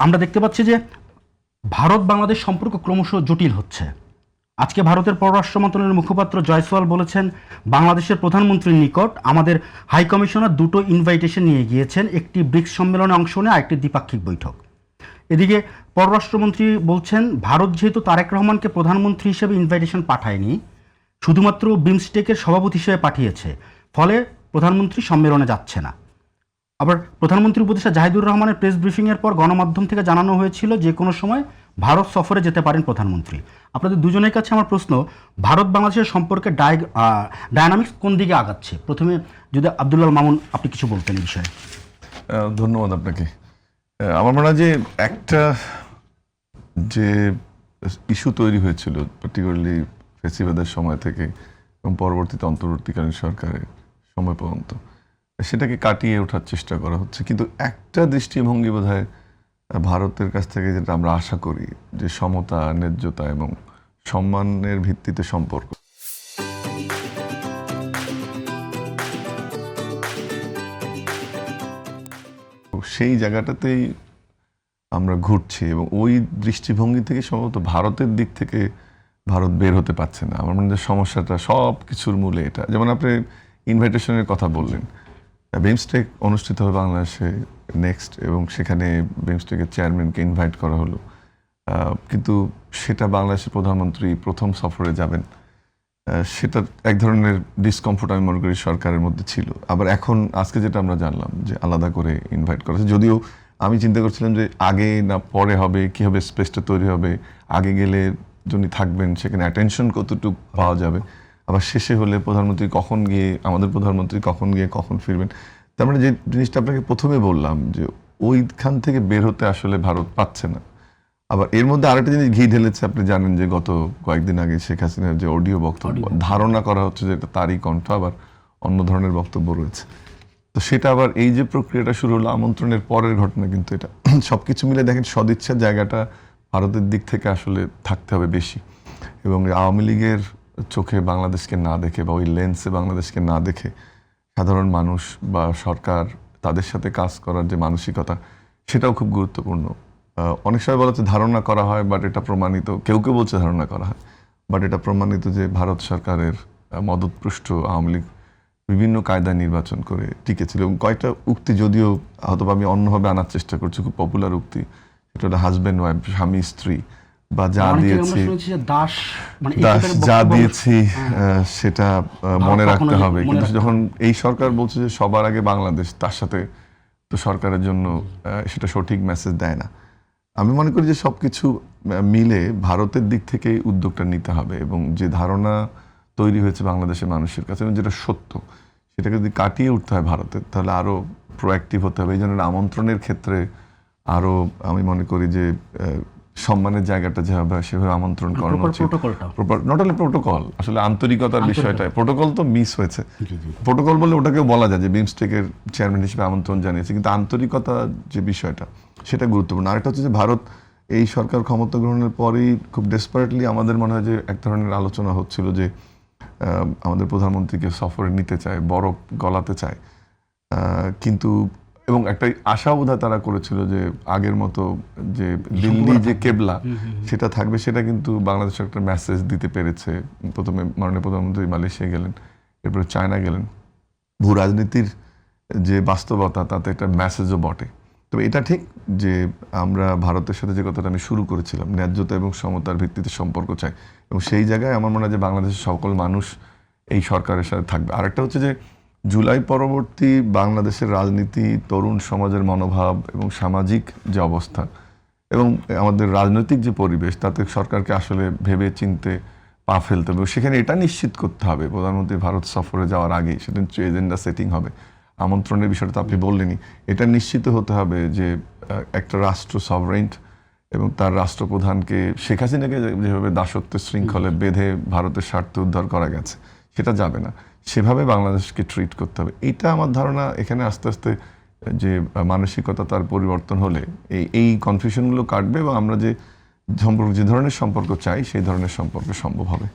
আমরা দেখতে পাচ্ছি যে ভারত বাংলাদেশ সম্পর্ক ক্রমশ জটিল হচ্ছে। আজকে ভারতের পররাষ্ট্র মন্ত্রণালয়ের মুখপাত্র জয়সওয়াল বলেছেন, বাংলাদেশের প্রধানমন্ত্রীর নিকট আমাদের হাই কমিশনার দুটো ইনভাইটেশন নিয়ে গিয়েছেন, একটি ব্রিক্স সম্মেলনে অংশ নেয়, আরেকটি দ্বিপাক্ষিক বৈঠক। এদিকে পররাষ্ট্রমন্ত্রী বলছেন, ভারত যেহেতু তারেক রহমানকে প্রধানমন্ত্রী হিসেবে ইনভাইটেশন পাঠায়নি, শুধুমাত্র বিমস্টেকের সভাপতি হিসেবে পাঠিয়েছে, ফলে প্রধানমন্ত্রী সম্মেলনে যাচ্ছে না। আবার প্রধানমন্ত্রী উপদেষ্টা জাহিদুর রহমানের প্রেস ব্রিফিংয়ের পর গণমাধ্যম থেকে জানানো হয়েছিল যে কোনো সময় ভারত সফরে যেতে পারেন প্রধানমন্ত্রী। আপনাদের দুজনের কাছে আমার প্রশ্ন, ভারত বাংলাদেশের সম্পর্কে ডায়নামিক্স কোন দিকে আগাচ্ছে? প্রথমে যদি আব্দুল্লাহ মামুন আপনি কিছু বলতেন এই বিষয়ে। ধন্যবাদ আপনাকে। আমার মনে হয় যে একটা যে ইস্যু তৈরি হয়েছিল পার্টিকুলারলি ফেসিবাদের সময় থেকে এবং পরবর্তীতে অন্তর্বর্তীকালীন সরকারের সময় পর্যন্ত, সেটাকে কাটিয়ে ওঠার চেষ্টা করা হচ্ছে। কিন্তু একটা দৃষ্টিভঙ্গি বোধহয় ভারতের কাছ থেকে যেটা আমরা আশা করি, যে সমতা, ন্যায্যতা এবং সম্মানের ভিত্তিতে সম্পর্ক, সেই জায়গাটাতেই আমরা ঘুরছি এবং ওই দৃষ্টিভঙ্গি থেকে সম্ভবত ভারতের দিক থেকে ভারত বের হতে পারছে না। আমার মনে হয় সমস্যাটা সব কিছুর মূলে এটা। যেমন আপনি ইনভাইটেশনের কথা বললেন, বিমস্টেক অনুষ্ঠিত হবে বাংলাদেশে নেক্সট, এবং সেখানে বিমস্টেকের চেয়ারম্যানকে ইনভাইট করা হলো, কিন্তু সেটা বাংলাদেশের প্রধানমন্ত্রী প্রথম সফরে যাবেন, সেটা এক ধরনের ডিসকমফোর্ট আমি মনে করি সরকারের মধ্যে ছিল। আবার এখন আজকে যেটা আমরা জানলাম যে আলাদা করে ইনভাইট করা হচ্ছে, যদিও আমি চিন্তা করছিলাম যে আগে না পরে হবে, কী হবে, স্পেসটা তৈরি হবে, আগে গেলে যিনি থাকবেন সেখানে অ্যাটেনশন কতটুকু পাওয়া যাবে, আবার শেষে হলে প্রধানমন্ত্রী কখন গিয়ে, আমাদের প্রধানমন্ত্রী কখন গিয়ে কখন ফিরবেন। তার মানে যে জিনিসটা আপনাকে প্রথমে বললাম যে ওইখান থেকে বের হতে আসলে ভারত পাচ্ছে না। আবার এর মধ্যে আরেকটা জিনিস ঘি ঢেলেছে, আপনি জানেন যে গত কয়েকদিন আগে শেখ হাসিনার যে অডিও বক্তব্য, ধারণা করা হচ্ছে যে এটা তারই কণ্ঠ, আবার অন্য ধরনের বক্তব্য রয়েছে। তো সেটা আবার এই যে প্রক্রিয়াটা শুরু হলো আমন্ত্রণের পরের ঘটনা, কিন্তু এটা সব কিছু মিলে দেখেন সদিচ্ছার জায়গাটা ভারতের দিক থেকে আসলে থাকতে হবে বেশি। এবং আওয়ামী লীগের চোখে বাংলাদেশকে না দেখে বা ওই লেন্সে বাংলাদেশকে না দেখে সাধারণ মানুষ বা সরকার তাদের সাথে কাজ করার যে মানসিকতা, সেটাও খুব গুরুত্বপূর্ণ। অনেক সময় বলা হচ্ছে ধারণা করা হয়, বাট এটা প্রমাণিত, কেউ কেউ বলছে ধারণা করা হয়, বাট এটা প্রমাণিত যে ভারত সরকারের মদতপুষ্ট আওয়ামী লীগ বিভিন্ন কায়দায় নির্বাচন করে টিকেছিল। এবং কয়েকটা উক্তি যদিও হয়তো আমি অন্যভাবে আনার চেষ্টা করছি, খুব পপুলার উক্তি, সেটা হলো হাজব্যান্ড ওয়াইফ, স্বামী স্ত্রী, বা যা দিয়েছি যা দিয়েছি সেটা মনে রাখতে হবে। কিন্তু যখন এই সরকার বলছে যে সবার আগে বাংলাদেশ, তার সাথে তো সরকারের জন্য সেটা সঠিক মেসেজ দেয় না। আমি মনে করি যে সবকিছু মিলে ভারতের দিক থেকে উদ্যোগটা নিতে হবে, এবং যে ধারণা তৈরি হয়েছে বাংলাদেশের মানুষের কাছে এবং যেটা সত্য, সেটাকে যদি কাটিয়ে উঠতে হয় ভারতের, তাহলে আরো প্রোঅ্যাক্টিভ হতে হবে। এই জন্য আমন্ত্রণের ক্ষেত্রে আরো আমি মনে করি যে সম্মানের জায়গাটা যেভাবে সেভাবে আমন্ত্রণ করানো উচিত। নট অনলি প্রোটোকল, আসলে আন্তরিকতার বিষয়টা, প্রোটোকল তো মিস হয়েছে। প্রোটোকল বলে ওটাকেও বলা যায় যে বিমস্টেকের চেয়ারম্যান হিসেবে আমন্ত্রণ জানিয়েছে, কিন্তু আন্তরিকতা যে বিষয়টা, সেটা গুরুত্বপূর্ণ। আরেকটা হচ্ছে যে ভারত এই সরকার ক্ষমতা গ্রহণের পরেই খুব ডেসপারেটলি আমাদের মনে হয় যে এক ধরনের আলোচনা হচ্ছিল যে আমাদের প্রধানমন্ত্রীকে সফরে নিতে চায়, বরফ গলাতে চায়, কিন্তু এবং একটা আশাবোধা তারা করেছিল যে আগের মতো যে দিল্লি যে কেবলা সেটা থাকবে, সেটা কিন্তু বাংলাদেশ একটা মেসেজ দিতে পেরেছে। প্রথমে মাননীয় প্রধানমন্ত্রী মালয়েশিয়া গেলেন, এরপরে চায়না গেলেন। ভূ রাজনীতির যে বাস্তবতা, তাতে একটা মেসেজও বটে। তবে এটা ঠিক যে আমরা ভারতের সাথে যে কথাটা আমি শুরু করেছিলাম, ন্যায্যতা এবং সমতার ভিত্তিতে সম্পর্ক চাই, এবং সেই জায়গায় আমার মনে হয় যে বাংলাদেশের সকল মানুষ এই সরকারের সাথে থাকবে। আরেকটা হচ্ছে যে জুলাই পরবর্তী বাংলাদেশের রাজনীতি, তরুণ সমাজের মনোভাব এবং সামাজিক যে অবস্থা এবং আমাদের রাজনৈতিক যে পরিবেশ, তাতে সরকারকে আসলে ভেবে চিনতে পা ফেলতে হবে। সেখানে এটা নিশ্চিত করতে হবে প্রধানমন্ত্রী ভারত সফরে যাওয়ার আগেই সেটা এজেন্ডা সেটিং হবে। আমন্ত্রণের বিষয়টা তো আপনি বললেনই, এটা নিশ্চিত হতে হবে যে একটা রাষ্ট্র সভরেন্ট এবং তার রাষ্ট্রপ্রধানকে, শেখ হাসিনাকে যেভাবে দাসত্বের শৃঙ্খলে বেঁধে ভারতের স্বার্থ উদ্ধার করা গেছে, সেটা যাবে না, সেভাবে বাংলাদেশকে ট্রিট করতে হবে। এইটা আমার ধারণা। এখানে আস্তে আস্তে যে মানসিকতা তার পরিবর্তন হলে এই কনফিউশনগুলো কাটবে এবং আমরা যে ধরনের সম্পর্ক চাই সেই ধরনের সম্পর্ক সম্ভব হবে।